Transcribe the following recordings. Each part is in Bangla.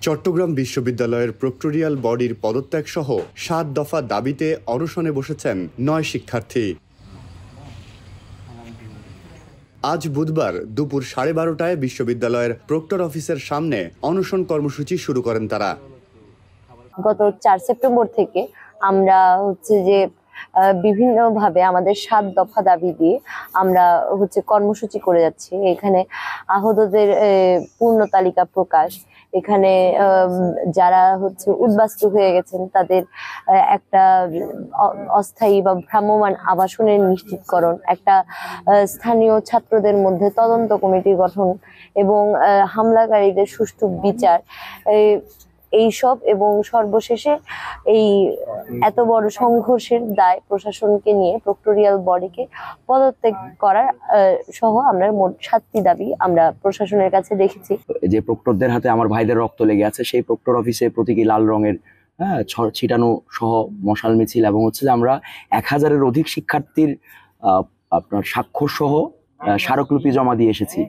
চট্টগ্রাম বিশ্ববিদ্যালয়ের প্রক্টরিয়াল বডির পদত্যাগ সহ ৭ দফা দাবিতে অনশনে বসেছেন ৯ শিক্ষার্থী। আজ বুধবার দুপুর 12:30টায় বিশ্ববিদ্যালয়ের প্রক্টর অফিসের সামনে অনশন কর্মসূচি শুরু করেন তারা। গত ৪ সেপ্টেম্বর থেকে আমরা যে বিভিন্নভাবে আমাদের ৭ দফা দাবি দিয়ে আমরা কর্মসূচি করে যাচ্ছি। এখানে আহতদের পূর্ণ তালিকা প্রকাশ, এখানে যারা উদ্বাস্তু হয়ে গেছেন তাদের একটা অস্থায়ী বা ভ্রাম্যমাণ আবাসনের নিশ্চিতকরণ, একটা স্থানীয় ছাত্রদের মধ্যে তদন্ত কমিটি গঠন এবং হামলাকারীদের সুষ্ঠু বিচার, এইসব এবং সর্বশেষে এই এত বড় সংঘর্ষের দায় প্রশাসনকে নিয়ে প্রক্টরিয়াল বডিকে পদত্যাগ করার সহ আমরা মোট ৭টি দাবি আমরা প্রশাসনের কাছে রেখেছি। যে প্রক্টরদের হাতে আমার ভাইদের রক্ত লেগে আছে, সেই প্রক্টর অফিসে প্রতীকী লাল রঙের ছিটানো সহ মশাল মিছিল এবং যে আমরা ১,০০০-এর অধিক শিক্ষার্থীর আপনার স্বাক্ষর সহ স্মারকলিপি জমা দিয়ে এসেছি।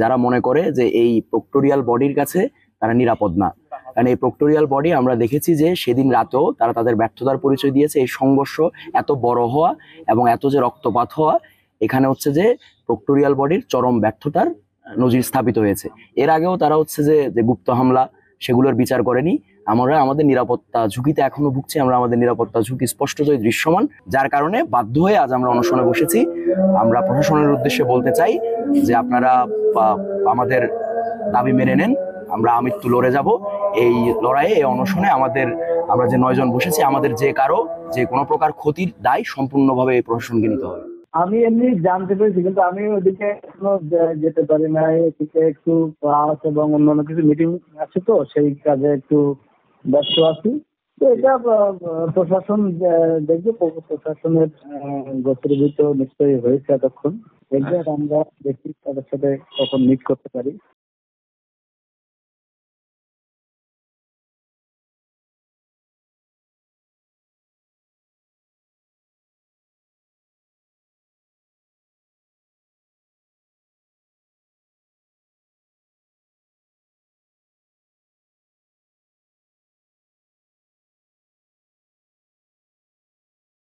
যারা মনে করে যে এই প্রক্টরিয়াল বডির কাছে তারা নিরাপদ না, কারণ এই প্রক্টরিয়াল বডি আমরা দেখেছি যে সেদিন রাতেও তারা তাদের ব্যর্থতার পরিচয় দিয়েছে। এই সংঘর্ষ এত বড় হওয়া এবং এত যে রক্তপাত হওয়া, এখানে যে প্রক্টরিয়াল বডির চরম ব্যর্থতার নজির স্থাপিত হয়েছে। এর আগেও তারা যে গুপ্ত হামলা, সেগুলোর বিচার করেনি। আমরা আমাদের নিরাপত্তা ঝুঁকিতে এখনো ভুগছি, আমরা আমাদের নিরাপত্তা ঝুঁকি স্পষ্টতই দৃশ্যমান, যার কারণে বাধ্য হয়ে আজ আমরা অনশনে বসেছি। আমরা প্রশাসনের উদ্দেশ্যে বলতে চাই যে আপনারা আমাদের দাবি মেনে নেন, আমরা আমৃত্যু লড়ে যাব এই লড়াইয়ে। এই অনশনে আমরা যে ৯ জন বসেছি, আমাদের যে কারো যে কোনো প্রকার ক্ষতির দায় সম্পূর্ণভাবে এই প্রশাসনকে নিতে হবে। আমি এমনি জানতে পেরেছি, কিন্তু আমি ওদিকে এখনো যেতে পারি না। এদিকে একটু ক্লাস এবং অন্যান্য কিছু মিটিং আছে, তো সেই কাজে একটু ব্যস্ত আছি। তো এটা প্রশাসন দেখবে, প্রশাসনের গতিবিধি নিশ্চয়ই হয়েছে এতক্ষণ। দেখবে আমরা দেখি তাদের সাথে কখন মিট করতে পারি।